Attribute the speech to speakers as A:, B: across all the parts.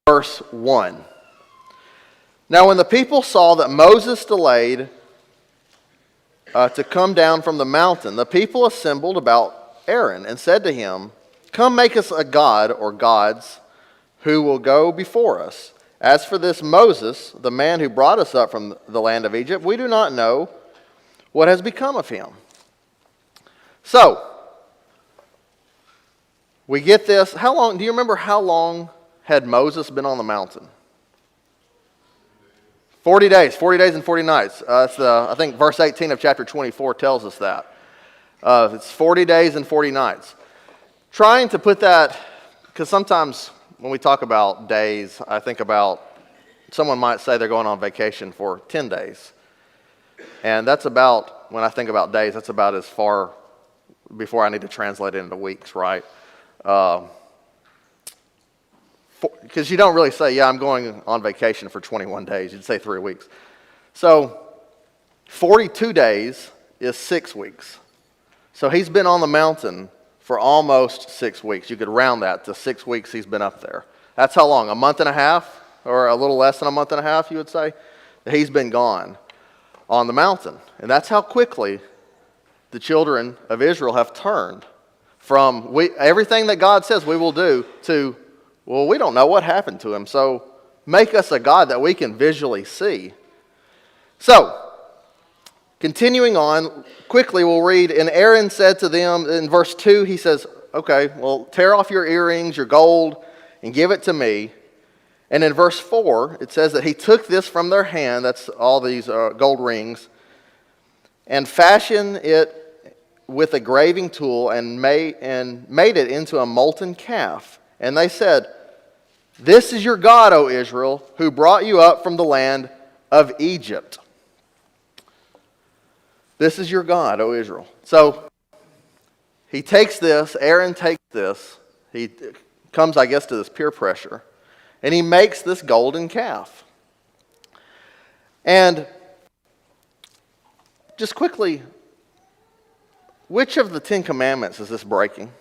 A: verse 1. Now when the people saw that Moses delayed to come down from the mountain, the people assembled about Aaron and said to him, "Come make us a god or gods who will go before us. As for this Moses, the man who brought us up from the land of Egypt, we do not know what has become of him." So, we get this. Do you remember how long had Moses been on the mountain? 40 days and 40 nights. I think verse 18 of chapter 24 tells us that. It's 40 days and 40 nights. Trying to put that, because sometimes when we talk about days, I think about, someone might say they're going on vacation for 10 days. And that's about, when I think about days, that's about as far before I need to translate it into weeks, right? Because you don't really say, yeah, I'm going on vacation for 21 days. You'd say 3 weeks. So 42 days is 6 weeks. So he's been on the mountain for almost 6 weeks. You could round that to 6 weeks he's been up there. That's how long? A month and a half? Or a little less than a month and a half, you would say? He's been gone on the mountain. And that's how quickly the children of Israel have turned from everything that God says we will do to, well, we don't know what happened to him, so make us a God that we can visually see. So, continuing on, quickly we'll read, and Aaron said to them, in verse 2, he says, okay, well, tear off your earrings, your gold, and give it to me. And in verse 4, it says that he took this from their hand, that's all these gold rings, and fashioned it with a graving tool and made it into a molten calf. And they said, "This is your God, O Israel, who brought you up from the land of Egypt." This is your God, O Israel. So he takes this, Aaron takes this, he comes, I guess, to this peer pressure, and he makes this golden calf. And just quickly, which of the 10 Commandments is this breaking?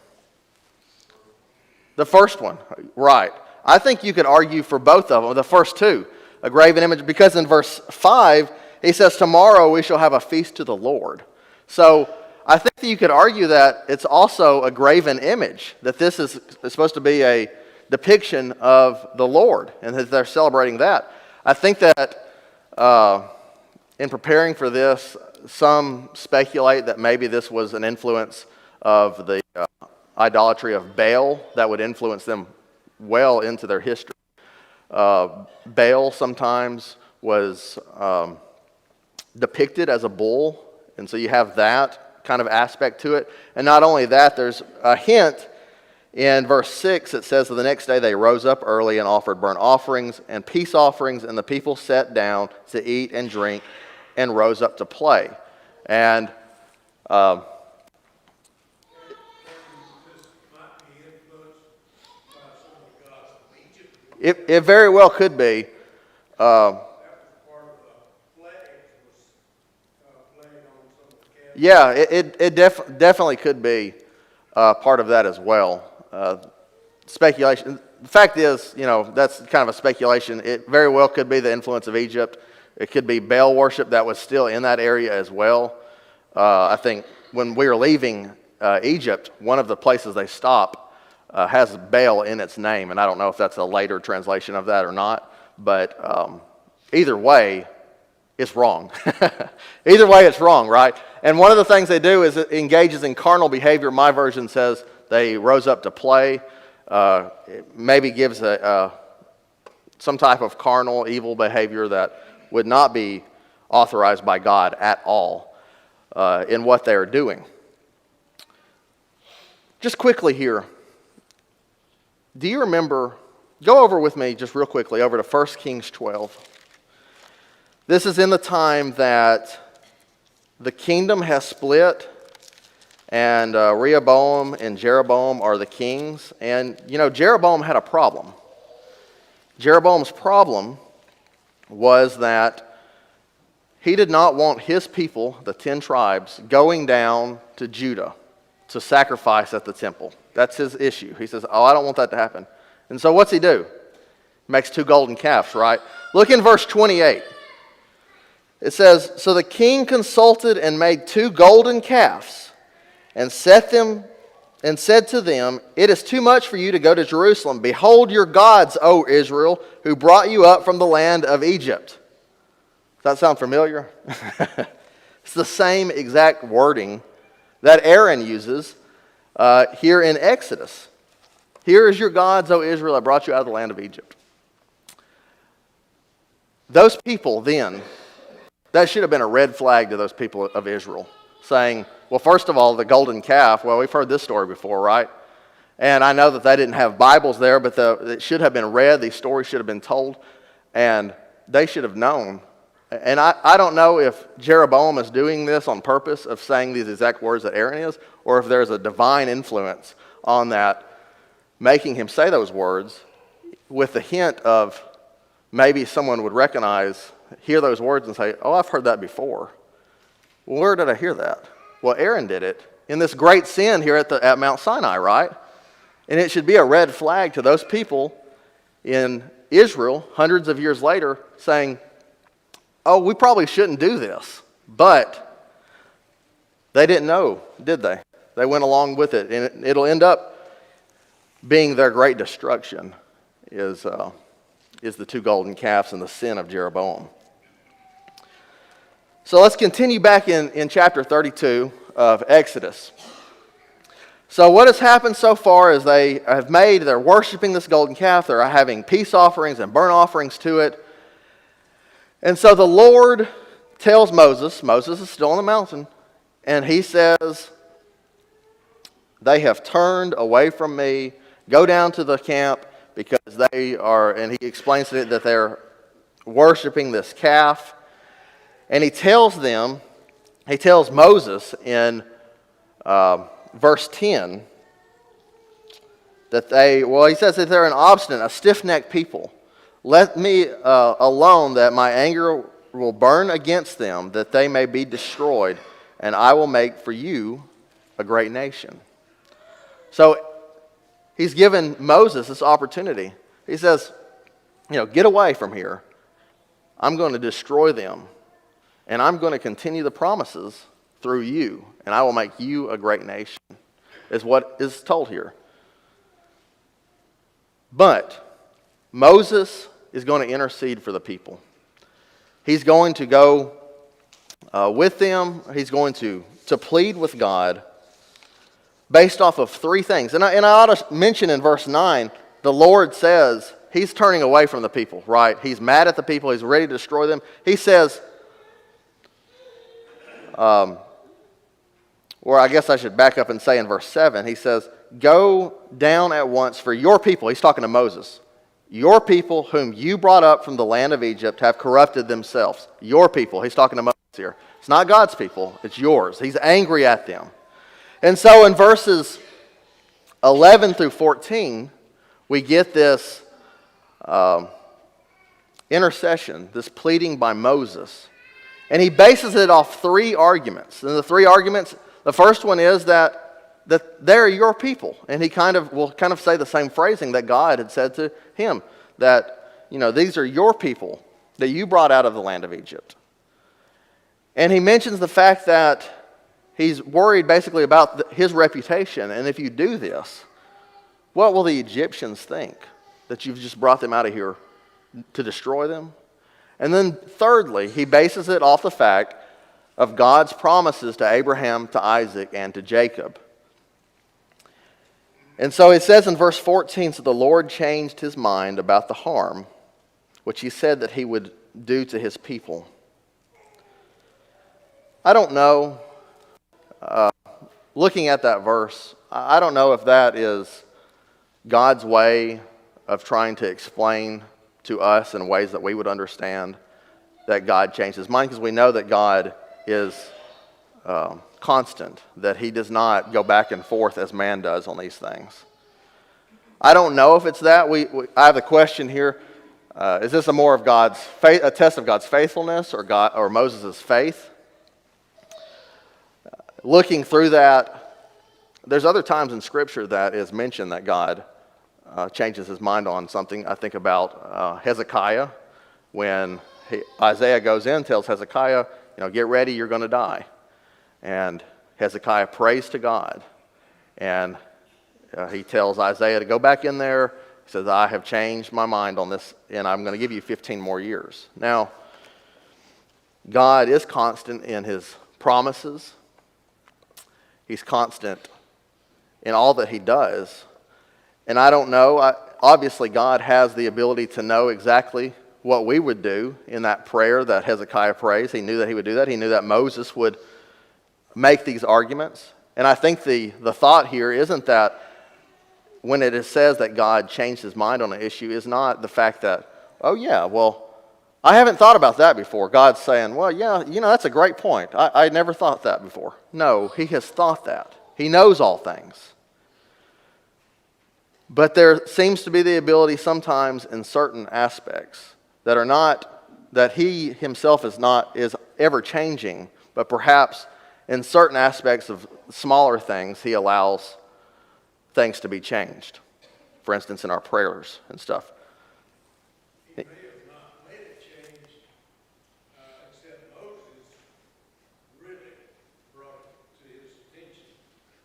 A: The first one, right. I think you could argue for both of them, the first two, a graven image, because in verse 5, he says, "Tomorrow we shall have a feast to the Lord." So I think that you could argue that it's also a graven image, that this is supposed to be a depiction of the Lord, and that they're celebrating that. I think that in preparing for this, some speculate that maybe this was an influence of the idolatry of Baal that would influence them well into their history. Baal sometimes was depicted as a bull, and so you have that kind of aspect to it. And not only that, there's a hint in verse 6. It says that the next day they rose up early and offered burnt offerings and peace offerings, and the people sat down to eat and drink and rose up to play. And it very well could be. Yeah, it definitely could be part of that as well. Speculation. The fact is, that's kind of a speculation. It very well could be the influence of Egypt. It could be Baal worship that was still in that area as well. I think when we were leaving Egypt, one of the places they stop has Baal in its name, and I don't know if that's a later translation of that or not, but either way, it's wrong. Either way, it's wrong, right? And one of the things they do is it engages in carnal behavior. My version says they rose up to play. It maybe gives some type of carnal, evil behavior that would not be authorized by God at all in what they are doing. Just quickly here, do you remember, go over with me just real quickly over to 1 Kings 12. This is in the time that the kingdom has split, and Rehoboam and Jeroboam are the kings. And, Jeroboam had a problem. Jeroboam's problem was that he did not want his people, the 10 tribes, going down to Judah to sacrifice at the temple. That's his issue. He says, I don't want that to happen. And so what's he do? Makes 2 golden calves, right? Look in verse 28. It says, "So the king consulted and made 2 golden calves and set them and said to them, 'It is too much for you to go to Jerusalem. Behold your gods, O Israel, who brought you up from the land of Egypt.'" Does that sound familiar? It's the same exact wording that Aaron uses here in Exodus. "Here is your gods, O Israel, I brought you out of the land of Egypt." Those people then, that should have been a red flag to those people of Israel, saying, well, first of all, the golden calf, well, we've heard this story before, right? And I know that they didn't have Bibles there, but it should have been read, these stories should have been told, and they should have known. And I don't know if Jeroboam is doing this on purpose of saying these exact words that Aaron is, or if there's a divine influence on that, making him say those words with the hint of maybe someone would hear those words and say, oh, I've heard that before. Well, where did I hear that? Well, Aaron did it in this great sin here at Mount Sinai, right? And it should be a red flag to those people in Israel hundreds of years later saying, oh, we probably shouldn't do this. But they didn't know, did they? They went along with it. And it'll end up being their great destruction is the 2 golden calves and the sin of Jeroboam. So let's continue back in chapter 32 of Exodus. So what has happened so far is they're worshiping this golden calf. They're having peace offerings and burnt offerings to it. And so the Lord tells Moses is still on the mountain, and he says, they have turned away from me, go down to the camp, because they are, and he explains to it that they're worshiping this calf. And he tells Moses in verse 10 that he says that they're an obstinate, a stiff-necked people. Let me alone that my anger will burn against them, that they may be destroyed, and I will make for you a great nation. So he's given Moses this opportunity. He says, get away from here. I'm going to destroy them, and I'm going to continue the promises through you, and I will make you a great nation, is what is told here. But Moses is going to intercede for the people. He's going to go with them. He's going to plead with God based off of 3 things. And I ought to mention in verse 9, the Lord says he's turning away from the people, right? He's mad at the people. He's ready to destroy them. He says, or I guess I should back up and say in verse 7, he says, go down at once, for your people, he's talking to Moses, your people whom you brought up from the land of Egypt have corrupted themselves. Your people, he's talking to Moses here. It's not God's people, it's yours. He's angry at them. And so in verses 11 through 14, we get this intercession, this pleading by Moses. And he bases it off 3 arguments. And the 3 arguments, the first one is that they're your people. And he will say the same phrasing that God had said to him, that, these are your people that you brought out of the land of Egypt. And he mentions the fact that he's worried basically about his reputation. And if you do this, what will the Egyptians think? That you've just brought them out of here to destroy them? And then thirdly, he bases it off the fact of God's promises to Abraham, to Isaac, and to Jacob. And so it says in verse 14, so the Lord changed his mind about the harm which he said that he would do to his people. I don't know, looking at that verse, I don't know if that is God's way of trying to explain to us in ways that we would understand that God changed his mind, because we know that God is constant, that he does not go back and forth as man does on these things. I don't know if it's that. I have a question here. Is this a test of God's faithfulness or Moses' faith? Looking through that, there's other times in Scripture that is mentioned that God changes his mind on something. I think about Hezekiah when Isaiah goes in, tells Hezekiah, get ready, you're going to die. And Hezekiah prays to God. And he tells Isaiah to go back in there. He says, I have changed my mind on this, and I'm going to give you 15 more years. Now, God is constant in his promises. He's constant in all that he does. And I don't know, obviously God has the ability to know exactly what we would do in that prayer that Hezekiah prays. He knew that he would do that. He knew that Moses would make these arguments. And I think the thought here isn't that when it says that God changed his mind on an issue is not the fact that, oh yeah, well, I haven't thought about that before. God's saying, well, yeah, that's a great point. I never thought that before. No, he has thought that. He knows all things. But there seems to be the ability sometimes in certain aspects that he himself is ever changing, but perhaps in certain aspects of smaller things, he allows things to be changed. For instance, in our prayers and stuff.
B: He may have not made it change, except Moses really brought it to his attention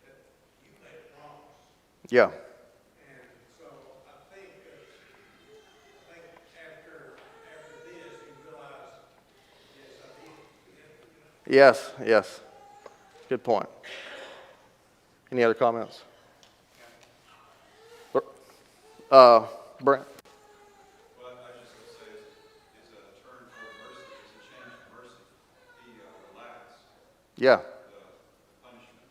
B: that you made a promise.
A: Yeah.
B: And so I think after this, he realized, yes, I did.
A: Yes. Good point. Any other comments? Brent?
C: Well, I just would say it's a turn for mercy. It's a change of mercy. He relaxed
A: Yeah.
C: the punishment.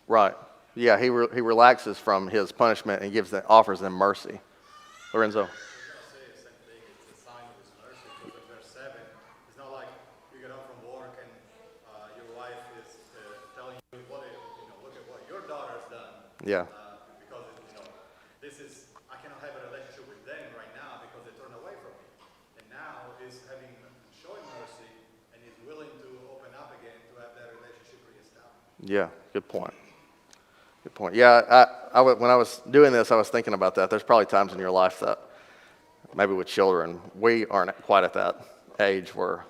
A: Right. Yeah, he relaxes from his punishment and offers them mercy. Lorenzo?
D: Say the same thing. It's a sign of his mercy. Because in verse 7, it's not like you get home from work and your wife is telling you, look at what your daughter's done.
A: Yeah.
D: Because I cannot have a relationship with them right now because they turned away from me. And now he's showing mercy and he's willing to open up again to have that relationship reestablished.
A: Yeah, good point. Good point. Yeah, when I was doing this, I was thinking about that. There's probably times in your life that maybe with children, we aren't quite at that age where,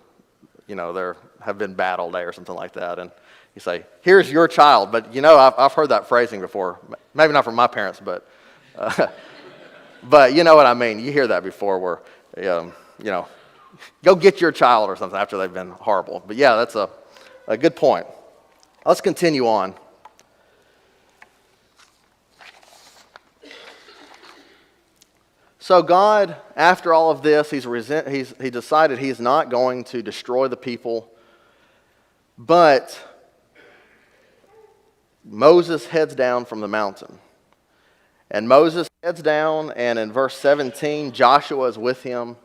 A: there have been battle day or something like that. And you say, here's your child. But, I've heard that phrasing before. Maybe not from my parents, but you know what I mean. You hear that before where, go get your child or something after they've been horrible. But yeah, that's a good point. Let's continue on. So God, after all of this, he decided he's not going to destroy the people. But Moses heads down from the mountain. And Moses heads down, and in verse 17, Joshua is with him.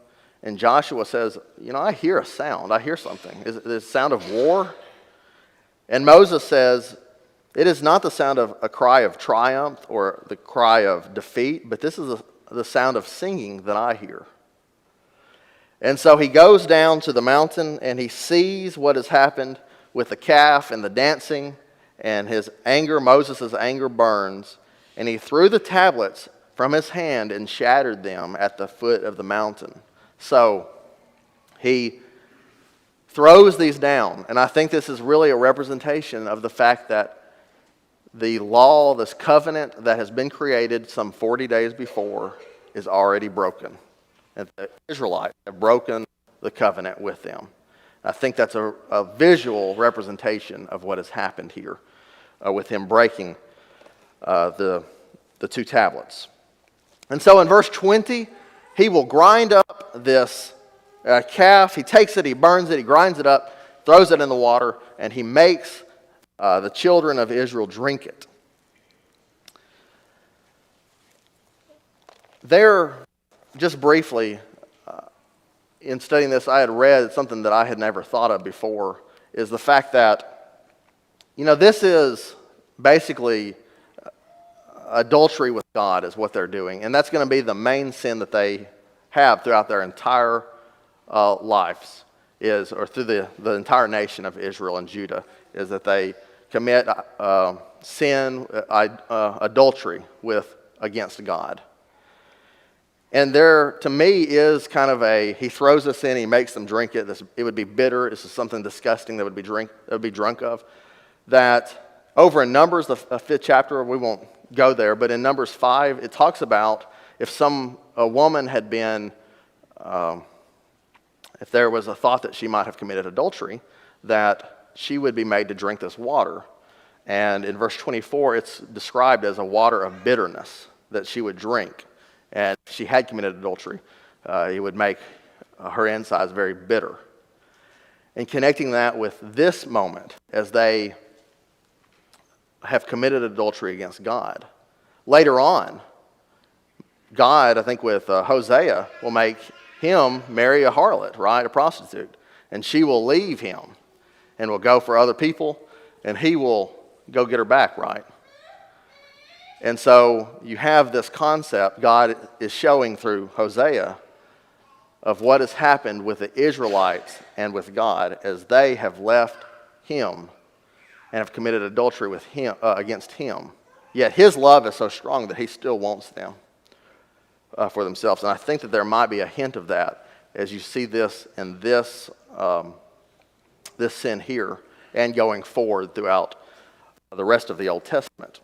A: And Joshua says, I hear a sound. I hear something. Is it the sound of war? And Moses says, it is not the sound of a cry of triumph or the cry of defeat, but this is the sound of singing that I hear. And so he goes down to the mountain and he sees what has happened with the calf and the dancing, and Moses' anger burns, and he threw the tablets from his hand and shattered them at the foot of the mountain. So he throws these down, and I think this is really a representation of the fact that the law, this covenant that has been created some 40 days before, is already broken. And the Israelites have broken the covenant with them. I think that's a visual representation of what has happened here with him breaking the two tablets. And so in verse 20, he will grind up this calf. He takes it, he burns it, he grinds it up, throws it in the water, and he makes the children of Israel drink it. There, just briefly, in studying this, I had read something that I had never thought of before, is the fact that, this is basically adultery with God is what they're doing. And that's going to be the main sin that they have throughout their entire lives, or through the entire nation of Israel and Judah, is that they commit sin, adultery with against God. And there, to me, is kind of he throws this in, he makes them drink it. It would be bitter. This is something disgusting that would be drunk of. That over in Numbers, the 5th chapter, we won't go there, but in Numbers 5, it talks about if a woman had been, if there was a thought that she might have committed adultery, that she would be made to drink this water. And in verse 24, it's described as a water of bitterness that she would drink. And if she had committed adultery, it would make her insides very bitter. And connecting that with this moment, as they have committed adultery against God, later on, God, I think with Hosea, will make him marry a harlot, right, a prostitute. And she will leave him and will go for other people, and he will go get her back, right? And so you have this concept God is showing through Hosea of what has happened with the Israelites and with God as they have left him and have committed adultery with him against him. Yet his love is so strong that he still wants them for themselves. And I think that there might be a hint of that as you see this and this sin here and going forward throughout the rest of the Old Testament.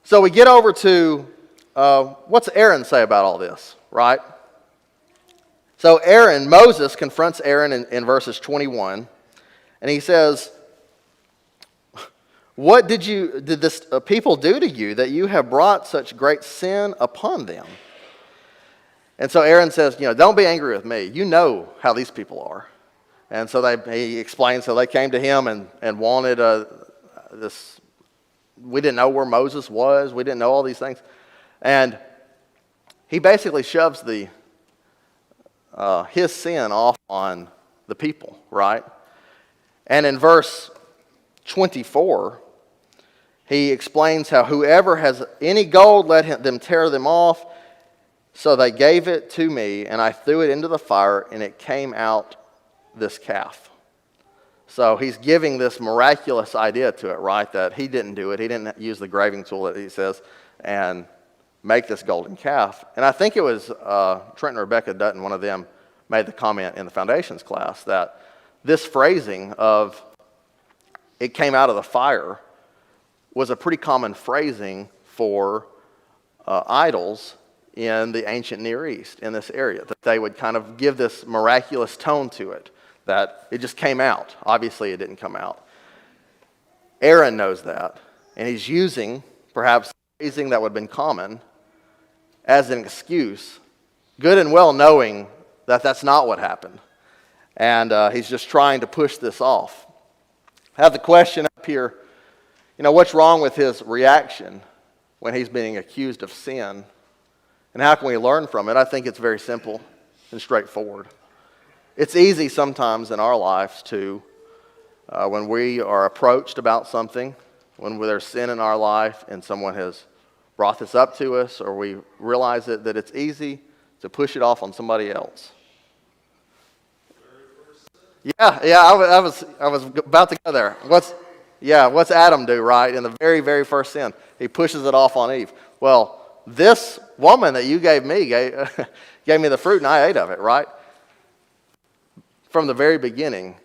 A: So we get over to what's Aaron say about all this, right? So Moses confronts Aaron in verses 21, and he says, "What did this people do to you that you have brought such great sin upon them?" And so Aaron says, don't be angry with me. You know how these people are. And so he explains how they came to him and wanted this. We didn't know where Moses was. We didn't know all these things. And he basically shoves his sin off on the people, right? And in verse 24, he explains how whoever has any gold, let them tear them off. So they gave it to me, and I threw it into the fire, and it came out this calf. So he's giving this miraculous idea to it, right? That he didn't do it. He didn't use the graving tool that he says and make this golden calf. And I think it was Trent and Rebecca Dutton, one of them, made the comment in the foundations class that this phrasing of it came out of the fire was a pretty common phrasing for idols in the ancient Near East, in this area, that they would kind of give this miraculous tone to it, that it just came out. Obviously, it didn't come out. Aaron knows that, and he's using perhaps phrasing that would have been common as an excuse, good and well knowing that that's not what happened. And he's just trying to push this off. I have the question up here, what's wrong with his reaction when he's being accused of sin? And how can we learn from it? I think it's very simple and straightforward. It's easy sometimes in our lives to, when we are approached about something, when there's sin in our life and someone has brought this up to us or we realize it, that it's easy to push it off on somebody else. I was about to go there. What's Adam do, right? In the very, very first sin, he pushes it off on Eve. Well, this woman that you gave me gave me the fruit and I ate of it, right? From the very beginning,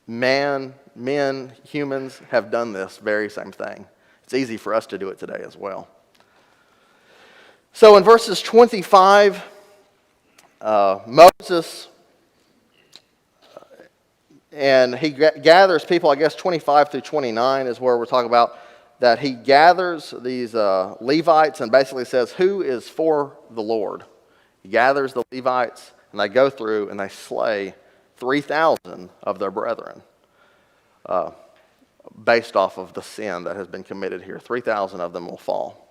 A: humans have done this very same thing. It's easy for us to do it today as well. So in verses 25, Moses, and he gathers people, I guess 25 through 29 is where we're talking about, that he gathers these Levites and basically says, who is for the Lord? He gathers the Levites, and they go through and they slay 3,000 of their brethren based off of the sin that has been committed here. 3,000 of them will fall.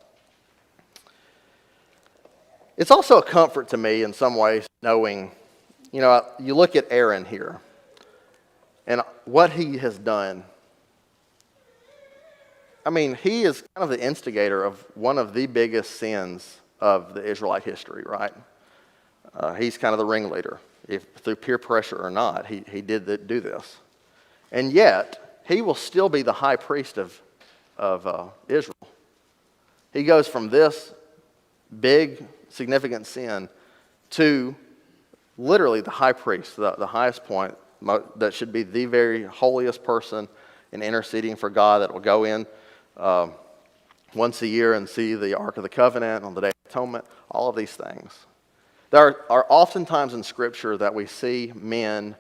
A: It's also a comfort to me in some ways knowing, you look at Aaron here and what he has done. I mean, he is kind of the instigator of one of the biggest sins of the Israelite history, right? He's kind of the ringleader. If through peer pressure or not, he did do this. And yet, he will still be the high priest of Israel. He goes from this big, significant sin to literally the high priest, the highest point, that should be the very holiest person in interceding for God, that will go in once a year and see the Ark of the Covenant on the Day of Atonement, all of these things. There are oftentimes in Scripture that we see men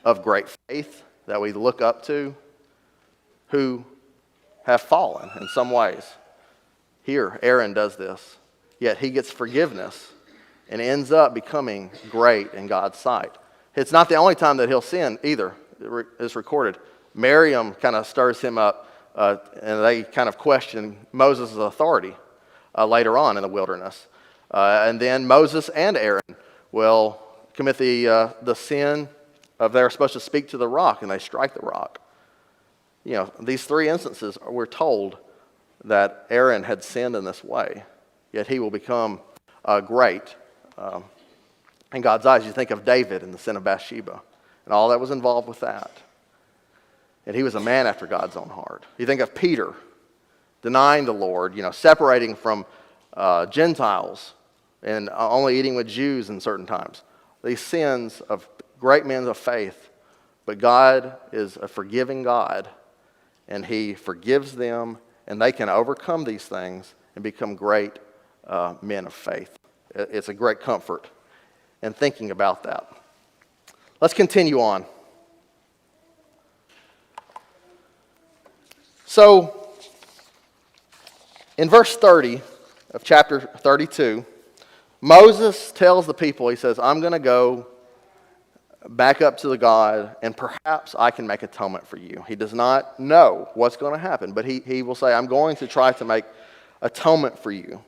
A: of great faith that we look up to who have fallen in some ways. Here, Aaron does this, yet he gets forgiveness and ends up becoming great in God's sight. It's not the only time that he'll sin either. It's recorded. Miriam kind of stirs him up, and they kind of question Moses' authority later on in the wilderness. And then Moses and Aaron will commit the sin of they're supposed to speak to the rock, and they strike the rock. You know, these three instances, we're told that Aaron had sinned in this way, yet he will become great in God's eyes. You think of David and the sin of Bathsheba and all that was involved with that. And he was a man after God's own heart. You think of Peter denying the Lord, separating from Gentiles and only eating with Jews in certain times. These sins of great men of faith, but God is a forgiving God, and he forgives them, and they can overcome these things and become great men of faith. It's a great comfort in thinking about that. Let's continue on. So, in verse 30 of chapter 32, Moses tells the people, he says, I'm going to go back up to the God, and perhaps I can make atonement for you. He does not know what's going to happen, but he will say, I'm going to try to make atonement for you.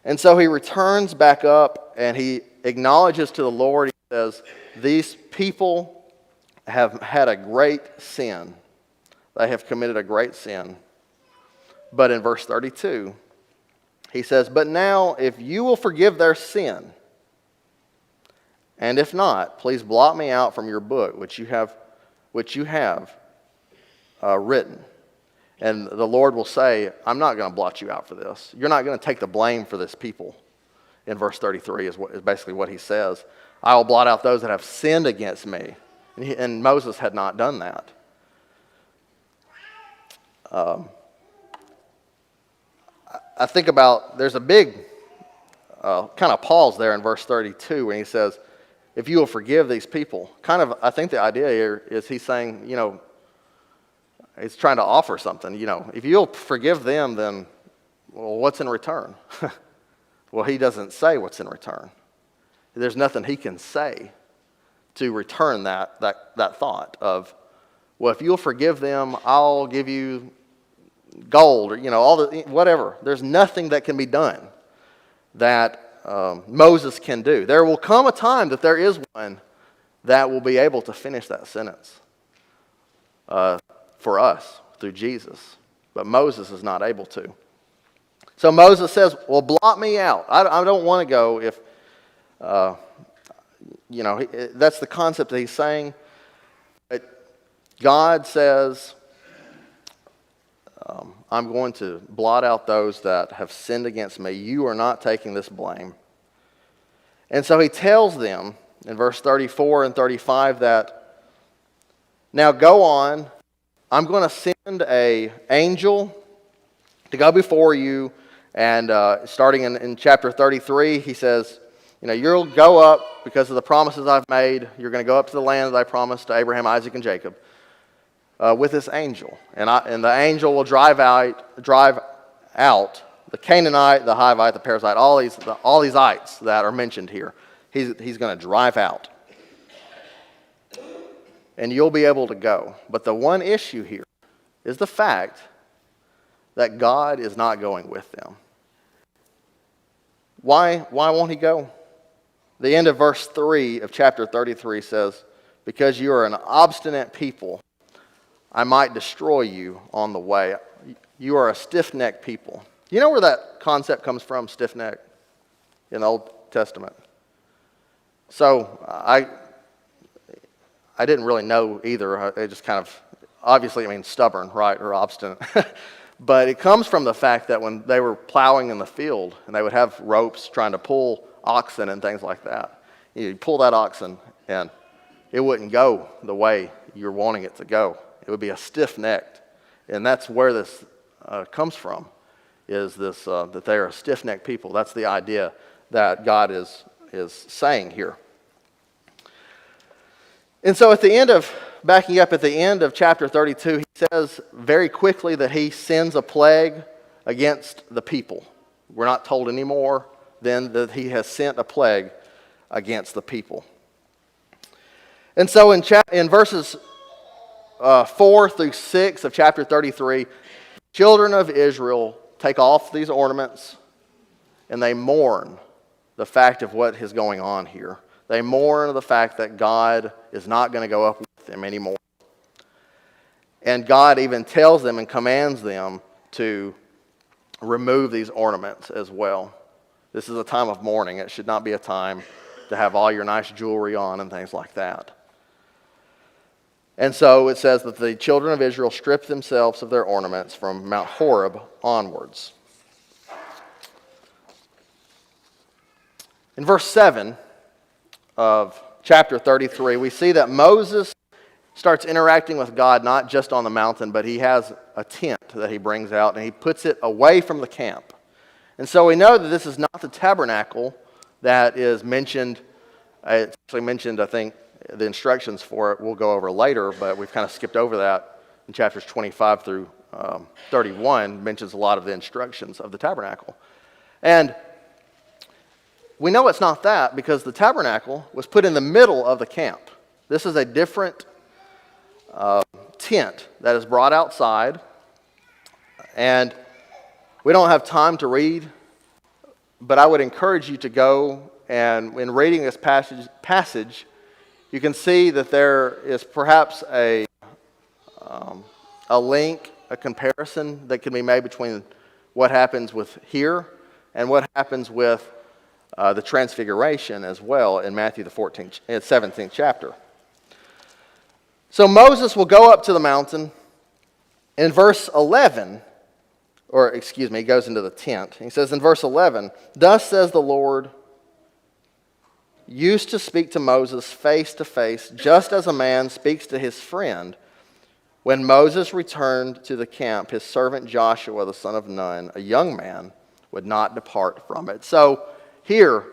A: And so he returns back up, and he acknowledges to the Lord, he says, these people have had a great sin. They have committed a great sin. But in verse 32, he says, but now if you will forgive their sin, and if not, please blot me out from your book, which you have written. And the Lord will say, I'm not going to blot you out for this. You're not going to take the blame for this people. In verse 33 is basically what he says. I will blot out those that have sinned against me. And Moses had not done that. I think about, there's a big kind of pause there in verse 32 when he says, if you will forgive these people. Kind of, I think the idea here is he's saying, he's trying to offer something. If you'll forgive them, then, well, what's in return? Well, he doesn't say what's in return. There's nothing he can say to return that thought of, well, if you'll forgive them, I'll give you gold, or all the whatever. There's nothing that can be done that Moses can do. There will come a time that there is one that will be able to finish that sentence for us through Jesus, but Moses is not able to. So Moses says, well, blot me out. I don't want to go if, that's the concept that he's saying. God says, I'm going to blot out those that have sinned against me. You are not taking this blame. And so he tells them in verse 34 and 35 that, now go on, I'm going to send an angel to go before you. And starting in chapter 33, he says, you'll go up because of the promises I've made. You're going to go up to the land that I promised to Abraham, Isaac, and Jacob with this angel. And the angel will drive out the Canaanite, the Hivite, the Perizzite, all these ites that are mentioned here. He's going to drive out. And you'll be able to go. But the one issue here is the fact that God is not going with them. Why won't he go? The end of verse 3 of chapter 33 says, because you are an obstinate people, I might destroy you on the way. You are a stiff-necked people. You know where that concept comes from, stiff-necked, in the Old Testament? So I didn't really know either. It just kind of, obviously it means stubborn, right, or obstinate. But it comes from the fact that when they were plowing in the field and they would have ropes trying to pull oxen and things like that, you'd pull that oxen and it wouldn't go the way you're wanting it to go. It would be a stiff-necked. And that's where this comes from, is this that they are a stiff-necked people. That's the idea that God is saying here. And so backing up at the end of chapter 32, he says very quickly that he sends a plague against the people. We're not told anymore then that he has sent a plague against the people. And so in verses 4 through 6 of chapter 33, children of Israel take off these ornaments and they mourn the fact of what is going on here. They mourn the fact that God is not going to go up with them anymore. And God even tells them and commands them to remove these ornaments as well. This is a time of mourning. It should not be a time to have all your nice jewelry on and things like that. And so it says that the children of Israel stripped themselves of their ornaments from Mount Horeb onwards. In verse 7 of chapter 33, we see that Moses starts interacting with God not just on the mountain, but he has a tent that he brings out and he puts it away from the camp. And so we know that this is not the tabernacle that is mentioned. It's actually mentioned, I think, the instructions for it we'll go over later, but we've kind of skipped over that in chapters 25 through 31, mentions a lot of the instructions of the tabernacle. And we know it's not that because the tabernacle was put in the middle of the camp. This is a different tent that is brought outside, and we don't have time to read, but I would encourage you to go, and in reading this passage, you can see that there is perhaps a link, a comparison that can be made between what happens with here and what happens with the Transfiguration as well in Matthew the 17th chapter. So Moses will go up to the mountain. In verse 11, he goes into the tent. He says in verse 11, "Thus says the Lord, used to speak to Moses face to face, just as a man speaks to his friend. When Moses returned to the camp, his servant Joshua, the son of Nun, a young man, would not depart from it." So here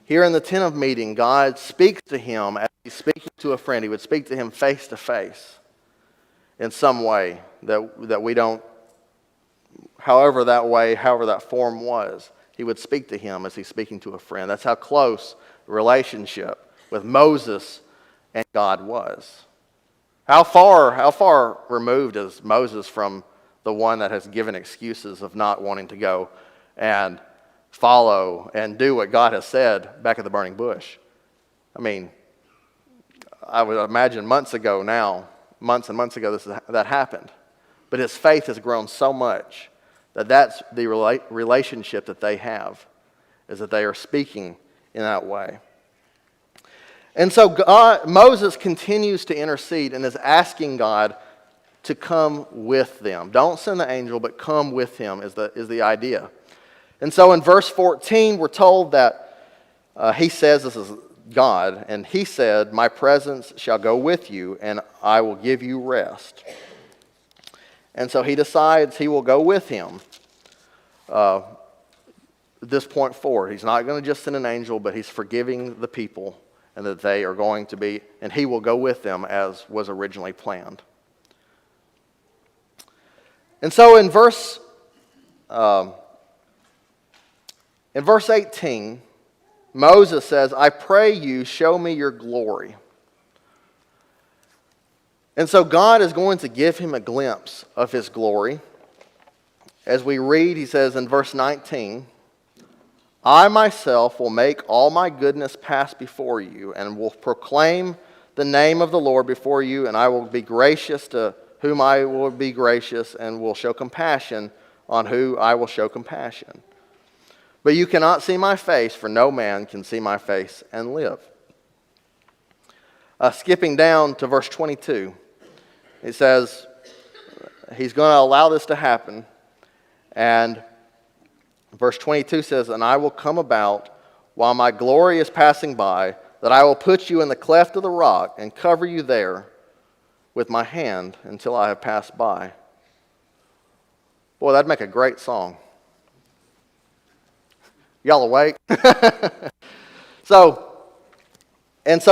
A: in the tent of meeting, God speaks to him as he's speaking to a friend. He would speak to him face to face in some way that we don't, however that form was. He would speak to him as he's speaking to a friend. That's how close the relationship with Moses and God was. How far removed is Moses from the one that has given excuses of not wanting to go and follow and do what God has said back at the burning bush? I mean, I would imagine months and months ago that happened. But his faith has grown so much that's the relationship that they have, is that they are speaking in that way. And so Moses continues to intercede and is asking God to come with them. Don't send the angel, but come with him is the idea. And so in verse 14, we're told that he says, this is God, and he said, "My presence shall go with you, and I will give you rest." And so he decides he will go with him this point forward. He's not going to just send an angel, but he's forgiving the people, and that they are going to be, and he will go with them as was originally planned. And so in verse 18, Moses says, "I pray you, show me your glory." And so God is going to give him a glimpse of his glory. As we read, he says in verse 19, "I myself will make all my goodness pass before you, and will proclaim the name of the Lord before you, and I will be gracious to whom I will be gracious, and will show compassion on whom I will show compassion. But you cannot see my face, for no man can see my face and live." Skipping down to verse 22, it says, he's going to allow this to happen. And verse 22 says, "And I will come about while my glory is passing by, that I will put you in the cleft of the rock and cover you there with my hand until I have passed by." Boy, that'd make a great song. Y'all awake? So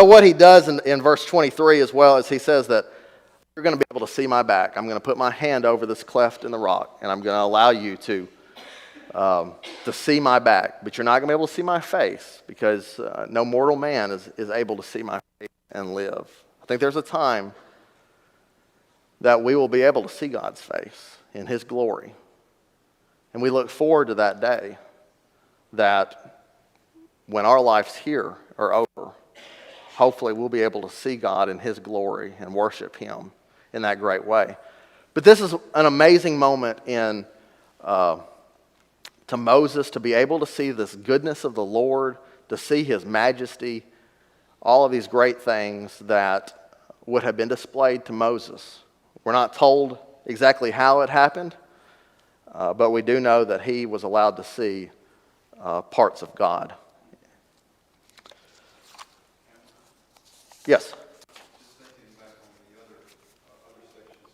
A: what he does in verse 23 as well is he says that you're going to be able to see my back. I'm going to put my hand over this cleft in the rock, and I'm going to allow you to see my back. But you're not going to be able to see my face, because no mortal man is able to see my face and live. I think there's a time that we will be able to see God's face in his glory. And we look forward to that day, that when our lives here are over, hopefully we'll be able to see God in his glory and worship him in that great way. But this is an amazing moment to Moses, to be able to see this goodness of the Lord, to see his majesty, all of these great things that would have been displayed to Moses. We're not told exactly how it happened, but we do know that he was allowed to see parts of God. Yes?
C: Just thinking back on the other sections,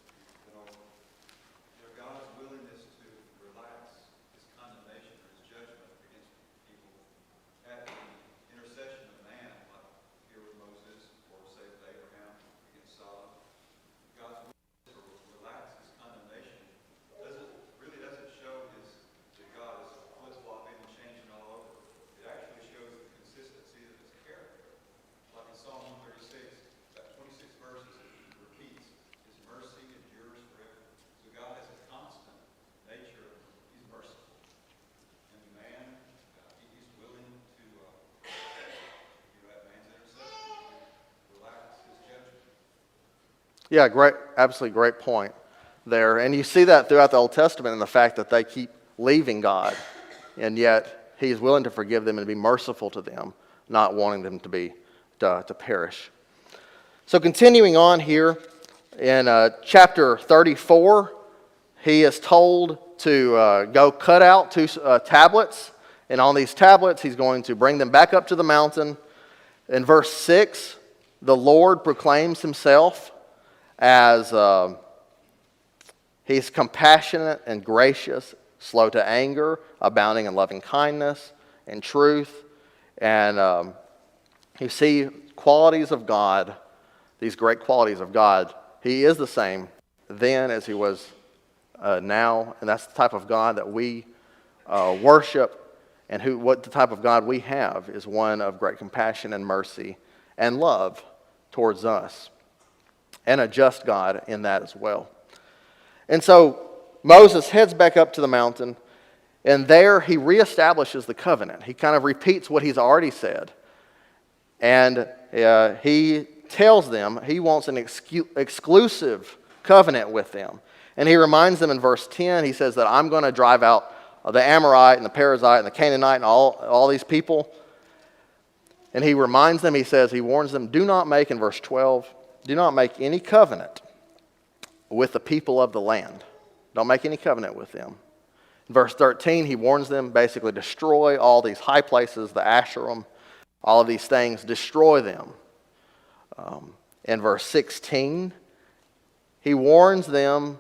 C: God's willingness to relax his condemnation or his judgment against people at the intercession of man, like here with Moses, or say with Abraham against Sodom. God's willingness to relax his condemnation doesn't show that God is flip-flopping and changing all over. It actually shows the consistency of his character. Like in Psalm 136, about 26 verses, it repeats, his mercy endures forever. So God has a constant nature. He's merciful. And man, he's willing to, at man's intercession, relax his judgment.
A: Yeah, great, absolutely great point there. And you see that throughout the Old Testament in the fact that they keep leaving God, and yet he's willing to forgive them and be merciful to them, not wanting them to perish. So continuing on here in chapter 34, he is told to go cut out 2 tablets, and on these tablets he's going to bring them back up to the mountain. In verse 6, the Lord proclaims himself as he's compassionate and gracious, slow to anger, abounding in loving kindness and truth. And you see qualities of God, these great qualities of God. He is the same then as he was now, and that's the type of God that we worship, and what the type of God we have is one of great compassion and mercy and love towards us, and a just God in that as well. And so Moses heads back up to the mountain, and there he reestablishes the covenant. He kind of repeats what he's already said. And he tells them he wants an exclusive covenant with them. And he reminds them in verse 10, he says that I'm going to drive out the Amorite and the Perizzite and the Canaanite and all these people. And he reminds them, he warns them, do not make, in verse 12, do not make any covenant with the people of the land. Don't make any covenant with them. In verse 13, he warns them, basically destroy all these high places, the Asherim, all of these things, destroy them. In verse 16, he warns them,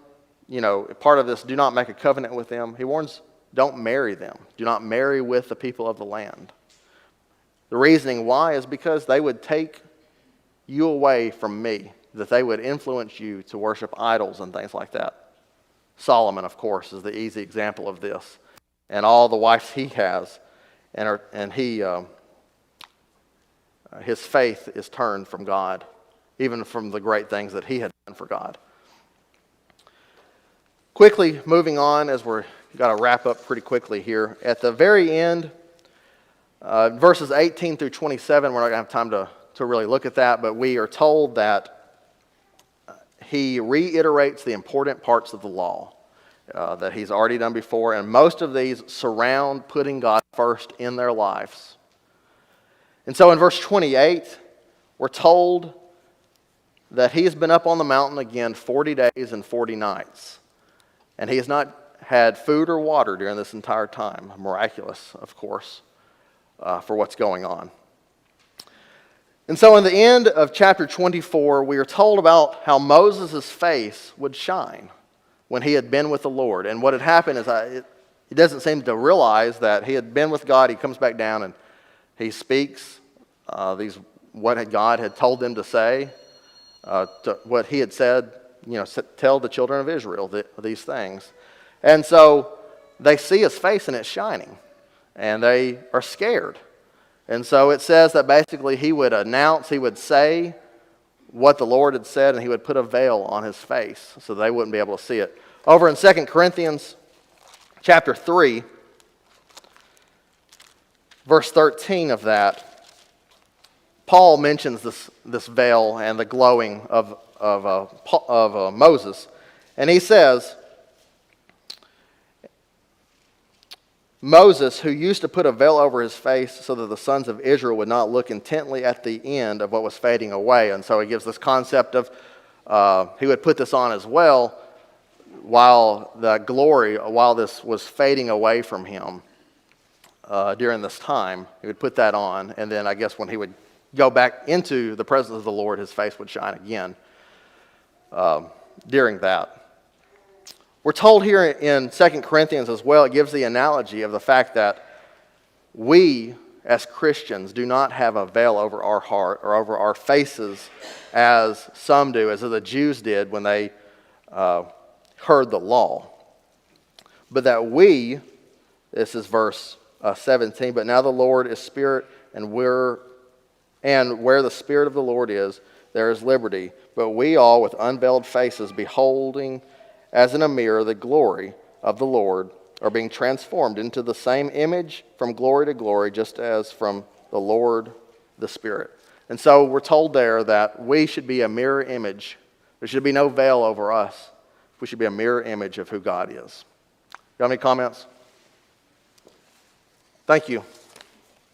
A: part of this, do not make a covenant with them. He warns, don't marry them. Do not marry with the people of the land. The reasoning why is because they would take you away from me, that they would influence you to worship idols and things like that. Solomon, of course, is the easy example of this. And all the wives he has, his faith is turned from God, even from the great things that he had done for God. Quickly moving on, as we're got to wrap up pretty quickly here. At the very end, verses 18 through 27, we're not going to have time to really look at that, but we are told that he reiterates the important parts of the law that he's already done before, and most of these surround putting God first in their lives. And so in verse 28, we're told that he has been up on the mountain again 40 days and 40 nights. And he has not had food or water during this entire time. Miraculous, of course, for what's going on. And so in the end of chapter 24, we are told about how Moses' face would shine when he had been with the Lord. And what had happened is he doesn't seem to realize that he had been with God. He comes back down and he speaks what God had told them to say, what he had said, tell the children of Israel these things. And so they see his face and it's shining, and they are scared. And so it says that basically he would announce, he would say what the Lord had said, and he would put a veil on his face so they wouldn't be able to see it. Over in 2 Corinthians chapter 3, verse 13 of that, Paul mentions this veil and the glowing of Moses. And he says, Moses, who used to put a veil over his face so that the sons of Israel would not look intently at the end of what was fading away. And so he gives this concept of he would put this on as well while this was fading away from him during this time. He would put that on, and then I guess when he would go back into the presence of the Lord, his face would shine again during that. We're told here in 2 Corinthians as well, it gives the analogy of the fact that we as Christians do not have a veil over our heart or over our faces as some do, as the Jews did when they heard the law. But that we, this is verse 17, but now the Lord is Spirit, and where the Spirit of the Lord is, there is liberty. But we all with unveiled faces beholding as in a mirror the glory of the Lord are being transformed into the same image from glory to glory, just as from the Lord the Spirit. And so we're told there that we should be a mirror image. There should be no veil over us. We should be a mirror image of who God is. You have any comments? Thank you.